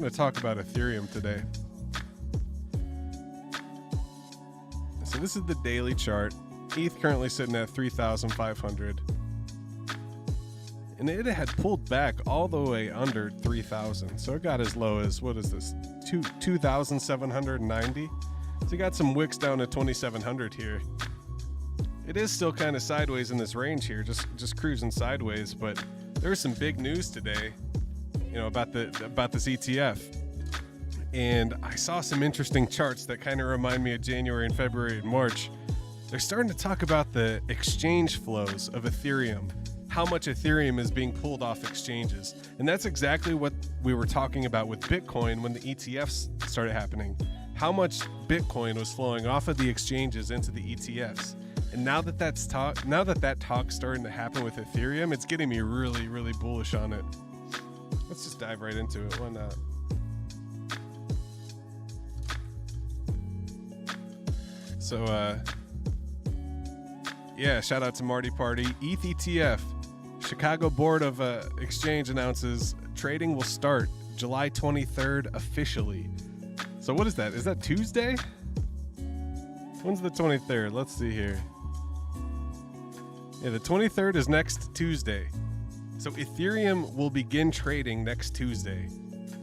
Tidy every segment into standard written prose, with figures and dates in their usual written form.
going to talk about Ethereum today. So this is the daily chart. ETH currently sitting at 3,500. And it had pulled back all the way under 3,000. So it got as low as, what is this, 2,790? So you got some wicks down to 2,700 here. It is still kind of sideways in this range here, just cruising sideways, but there's some big news today, about this ETF. And I saw some interesting charts that kind of remind me of January and February and March. They're starting to talk about the exchange flows of Ethereum, how much Ethereum is being pulled off exchanges. And that's exactly what we were talking about with Bitcoin when the ETFs started happening. How much Bitcoin was flowing off of the exchanges into the ETFs. And now that that talk's starting to happen with Ethereum, it's getting me really, really bullish on it. Let's just dive right into it. Why not? So, shout out to Marty Party. ETH ETF. Chicago Board of Exchange announces trading will start July 23rd officially. So what is that? Is that Tuesday? When's the 23rd? Let's see here. Yeah, the 23rd is next Tuesday. So Ethereum will begin trading next Tuesday.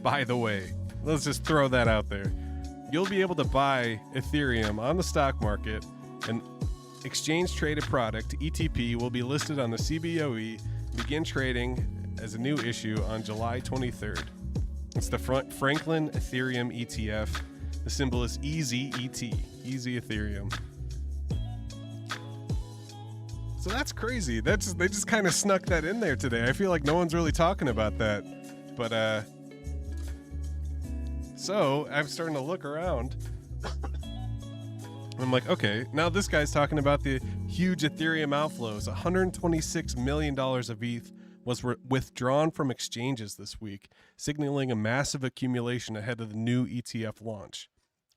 By the way, let's just throw that out there. You'll be able to buy Ethereum on the stock market. An exchange traded product, ETP, will be listed on the CBOE, begin trading as a new issue on July 23rd. It's the Franklin Ethereum ETF. The symbol is EZET, Easy Ethereum. So that's crazy. They just kind of snuck that in there today. I feel like no one's really talking about that. But so I'm starting to look around. I'm like, okay, now this guy's talking about the huge Ethereum outflows. $126 million of ETH was withdrawn from exchanges this week, signaling a massive accumulation ahead of the new ETF launch.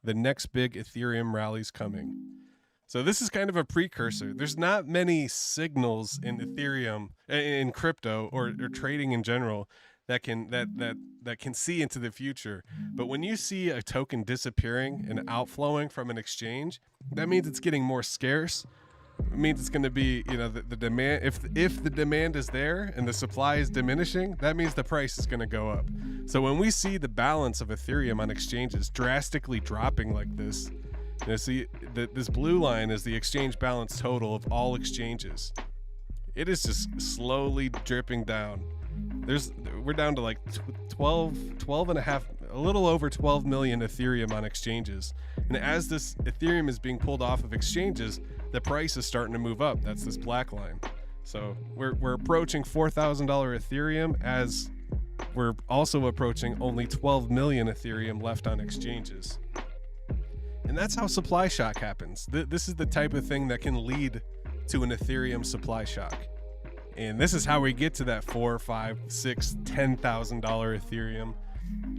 The next big Ethereum rally's coming. So this is kind of a precursor. There's not many signals in Ethereum, in crypto or trading in general that can see into the future. But when you see a token disappearing and outflowing from an exchange, that means it's getting more scarce. It means it's going to be, the demand. If the demand is there and the supply is diminishing, that means the price is going to go up. So when we see the balance of Ethereum on exchanges drastically dropping like this, see this blue line is the exchange balance total of all exchanges. It is just slowly dripping down. We're down to like 12 and a half, a little over 12 million Ethereum on exchanges. And as this Ethereum is being pulled off of exchanges, the price is starting to move up. That's this black line. So we're approaching $4,000 Ethereum, as we're also approaching only 12 million Ethereum left on exchanges. And that's how supply shock happens. This is the type of thing that can lead to an Ethereum supply shock. And this is how we get to that $4, $5, $6, $10,000 Ethereum.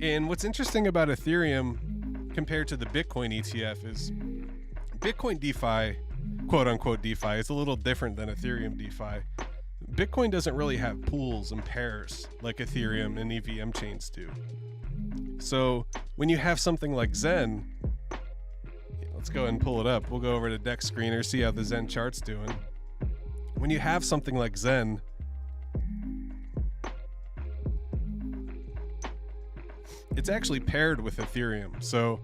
And what's interesting about Ethereum compared to the Bitcoin ETF is Bitcoin DeFi, quote unquote DeFi, is a little different than Ethereum DeFi. Bitcoin doesn't really have pools and pairs like Ethereum and EVM chains do. So when you have something like Zen, let's go ahead and pull it up. We'll go over to Deck Screener, see how the Zen chart's doing. When you have something like Zen, it's actually paired with Ethereum. So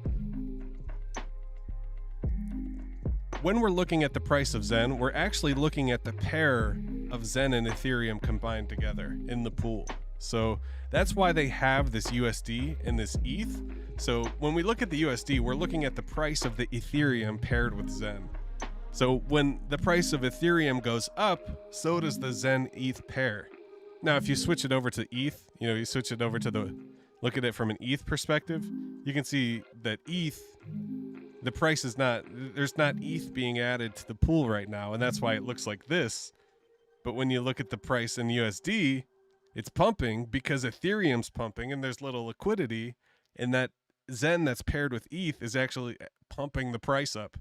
when we're looking at the price of Zen, we're actually looking at the pair of Zen and Ethereum combined together in the pool. So that's why they have this USD and this ETH. So when we look at the USD, we're looking at the price of the Ethereum paired with Zen. So when the price of Ethereum goes up, so does the Zen ETH pair. Now, if you switch it over to ETH, you switch it over to look at it from an ETH perspective, you can see that ETH, the price is there's not ETH being added to the pool right now. And that's why it looks like this. But when you look at the price in USD, it's pumping because Ethereum's pumping and there's little liquidity, and that Zen that's paired with ETH is actually pumping the price up.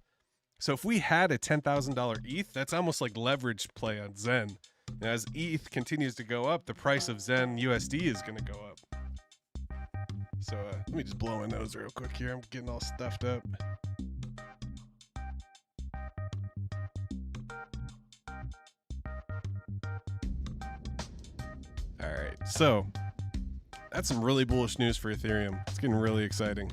So if we had a $10,000 ETH, that's almost like leverage play on Zen. And as ETH continues to go up, the price of Zen USD is going to go up. So let me just blow my nose real quick here. I'm getting all stuffed up. All right, so that's some really bullish news for Ethereum. It's getting really exciting.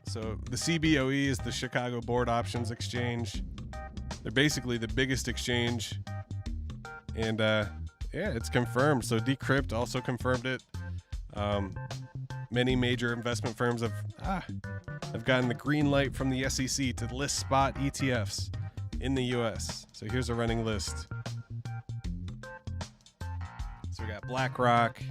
So the CBOE is the Chicago Board Options Exchange. They're basically the biggest exchange. And yeah, it's confirmed. So Decrypt also confirmed it. Many major investment firms have gotten the green light from the SEC to list spot ETFs in the US. So here's a running list. So we got Blackrock,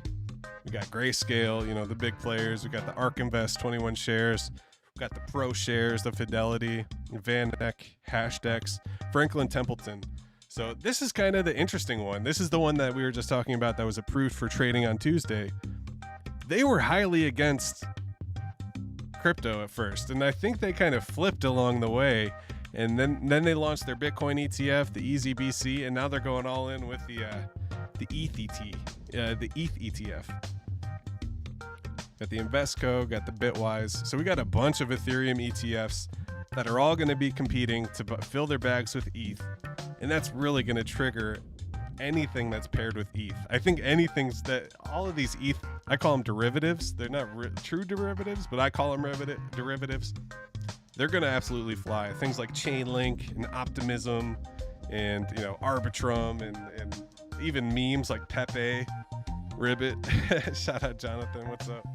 we got Grayscale, you know, the big players. We got the ARK Invest 21 shares. We got the ProShares, the Fidelity, VanEck, Hashdex, Franklin Templeton. So this is kind of the interesting one. This is the one that we were just talking about that was approved for trading on Tuesday. They were highly against crypto at first, and I think they kind of flipped along the way. And then they launched their Bitcoin ETF, the EasyBC, and now they're going all in with the ETH ETF. Got the Invesco, got the Bitwise. So we got a bunch of Ethereum ETFs that are all going to be competing to fill their bags with ETH. And that's really going to trigger anything that's paired with ETH. I think anything's that all of these ETH, I call them derivatives. They're not true derivatives, but I call them derivatives. They're going to absolutely fly. Things like Chainlink and Optimism and, you know, Arbitrum and even memes like Pepe, Ribbit. Shout out Jonathan, what's up?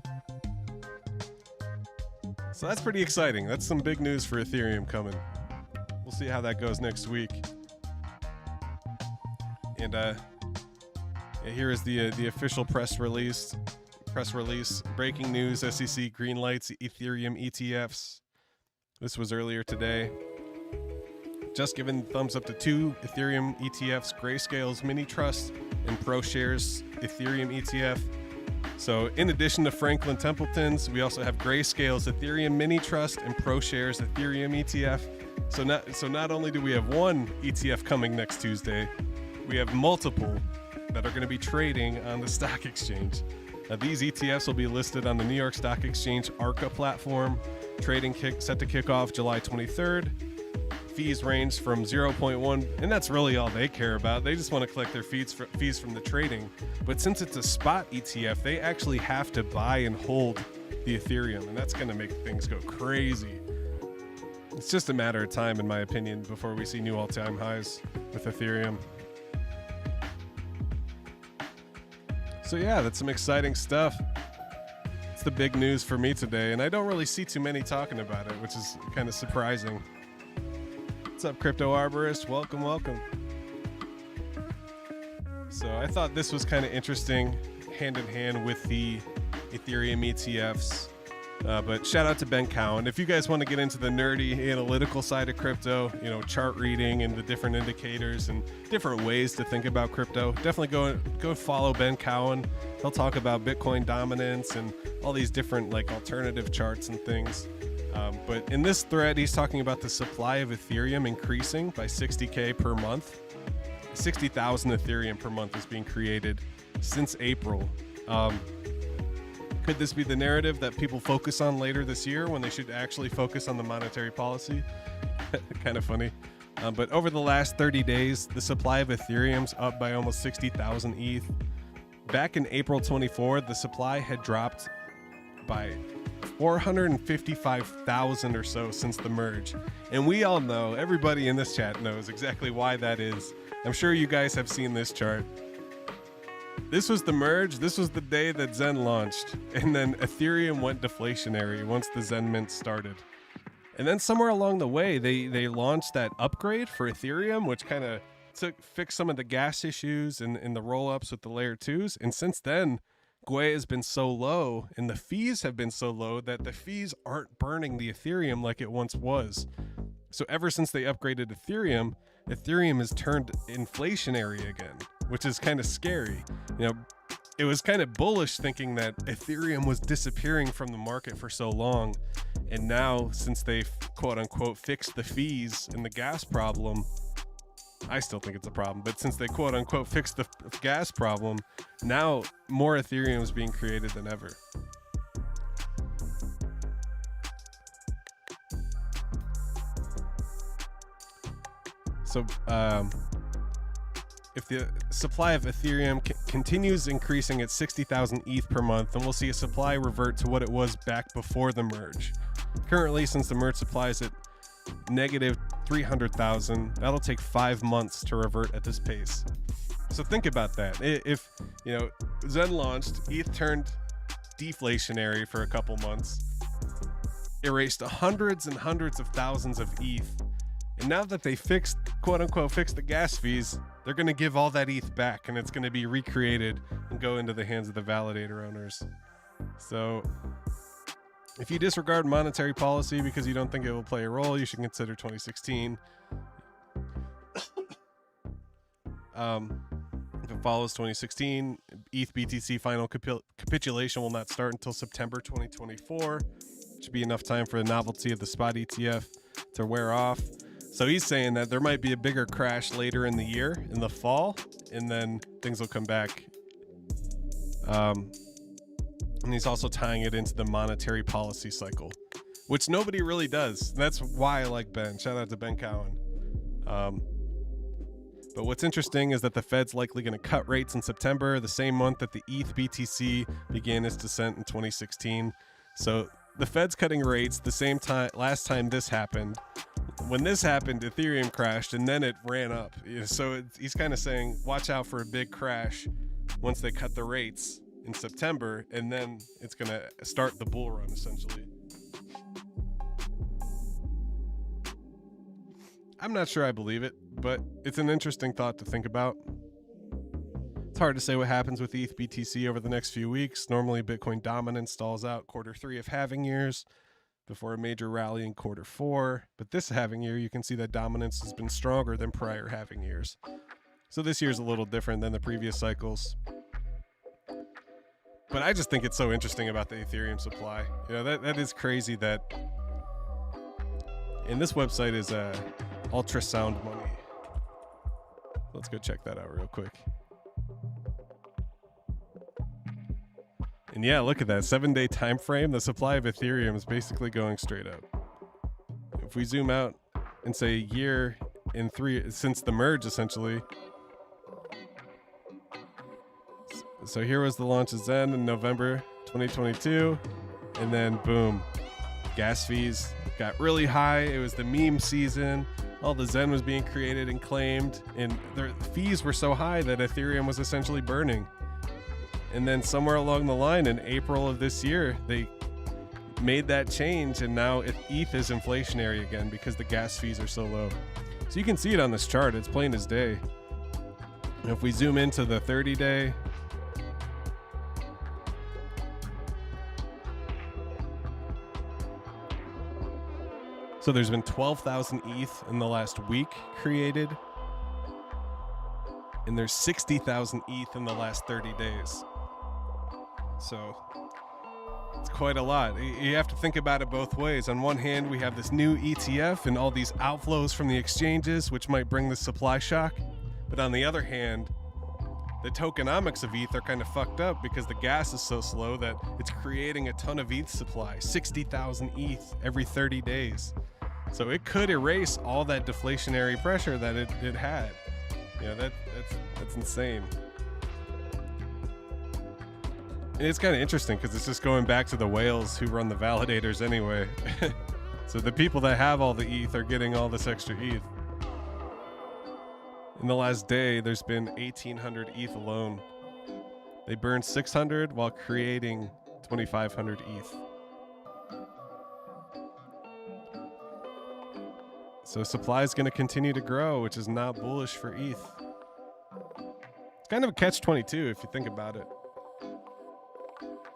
So that's pretty exciting. That's some big news for Ethereum coming. We'll see how that goes next week. And here is the official press release. Breaking news: SEC green lights Ethereum ETFs. This was earlier today. Just given thumbs up to 2 Ethereum ETFs: Grayscale's Mini Trust and ProShares Ethereum ETF. So in addition to Franklin Templeton's, we also have Grayscale's Ethereum Mini Trust and ProShares Ethereum ETF. So not only do we have one ETF coming next Tuesday, we have multiple that are going to be trading on the stock exchange. These ETFs will be listed on the New York Stock Exchange ARCA platform. Trading set to kick off July 23rd. Fees range from 0.1, and that's really all they care about. They just want to collect their fees from the trading. But since it's a spot ETF, they actually have to buy and hold the Ethereum, and that's going to make things go crazy. It's just a matter of time, in my opinion, before we see new all-time highs with Ethereum. So yeah, that's some exciting stuff. It's the big news for me today, and I don't really see too many talking about it, which is kind of surprising. What's up, Crypto Arborist? Welcome, welcome. So I thought this was kind of interesting, hand in hand with the Ethereum ETFs. But shout out to Ben Cowan. If you guys want to get into the nerdy analytical side of crypto, you know, chart reading and the different indicators and different ways to think about crypto, definitely go follow Ben Cowan. He'll talk about Bitcoin dominance and all these different like alternative charts and things. But in this thread, he's talking about the supply of Ethereum increasing by 60K per month. 60,000 Ethereum per month is being created since April. Could this be the narrative that people focus on later this year when they should actually focus on the monetary policy? Kind of funny. But over the last 30 days, the supply of Ethereum's up by almost 60,000 ETH. Back in April 24, the supply had dropped by 455,000 or so since the merge. And we all know, everybody in this chat knows exactly why that is. I'm sure you guys have seen this chart. This was the merge. This was the day that Zen launched. And then Ethereum went deflationary once the Zen Mint started. And then somewhere along the way, they launched that upgrade for Ethereum, which kind of fixed some of the gas issues and the roll-ups with the layer 2s. And since then, Gwei has been so low and the fees have been so low that the fees aren't burning the Ethereum like it once was. So ever since they upgraded Ethereum has turned inflationary again, which is kind of scary. You know, it was kind of bullish thinking that Ethereum was disappearing from the market for so long. And now, since they've quote unquote fixed the fees and the gas problem, I still think it's a problem, but since they quote unquote fixed the gas problem, now more Ethereum is being created than ever. So if the supply of Ethereum continues increasing at 60,000 ETH per month, then we'll see a supply revert to what it was back before the merge. Currently, since the merge supply is at negative 300,000, that'll take 5 months to revert at this pace. So think about that. If Zen launched, ETH turned deflationary for a couple months, erased hundreds and hundreds of thousands of ETH, and now that they quote unquote fixed the gas fees, they're going to give all that ETH back, and it's going to be recreated and go into the hands of the validator owners. So if you disregard monetary policy because you don't think it will play a role, you should consider 2016. If it follows 2016, ETH BTC final capitulation will not start until September 2024. Should be enough time for the novelty of the spot ETF to wear off. So he's saying that there might be a bigger crash later in the year, in the fall, and then things will come back. And he's also tying it into the monetary policy cycle, which nobody really does. That's why I like Ben. Shout out to Ben Cowan. But what's interesting is that the Fed's likely going to cut rates in September, the same month that the ETH BTC began its descent in 2016. So the Fed's cutting rates the same time last time this happened. When this happened, Ethereum crashed and then it ran up. So he's kind of saying, watch out for a big crash once they cut the rates in September, and then it's going to start the bull run essentially. I'm not sure I believe it, but it's an interesting thought to think about. It's hard to say what happens with ETH BTC over the next few weeks. Normally, Bitcoin dominance stalls out Q3 of halving years before a major rally in Q4. But this halving year, you can see that dominance has been stronger than prior halving years. So this year's a little different than the previous cycles. But I just think it's so interesting about the Ethereum supply. That is crazy that... And this website is Ultrasound Money. Let's go check that out real quick. And yeah, look at that 7-day time frame. The supply of Ethereum is basically going straight up. If we zoom out and say a year in 3 since the merge, essentially. So here was the launch of Zen in November 2022, and then boom, gas fees got really high. It was the meme season. All the Zen was being created and claimed, and their fees were so high that Ethereum was essentially burning. And then somewhere along the line in April of this year, they made that change, and now ETH is inflationary again because the gas fees are so low. So you can see it on this chart. It's plain as day. And if we zoom into the 30-day, so there's been 12,000 ETH in the last week created, and there's 60,000 ETH in the last 30 days. So it's quite a lot. You have to think about it both ways. On one hand, we have this new ETF and all these outflows from the exchanges, which might bring the supply shock. But on the other hand, the tokenomics of ETH are kind of fucked up because the gas is so slow that it's creating a ton of ETH supply, 60,000 ETH every 30 days. So it could erase all that deflationary pressure that it had. That's insane. And it's kind of interesting because it's just going back to the whales who run the validators anyway. So the people that have all the ETH are getting all this extra ETH. In the last day, there's been 1,800 ETH alone. They burned 600 while creating 2,500 ETH. So supply is going to continue to grow, which is not bullish for ETH. It's kind of a catch-22 if you think about it.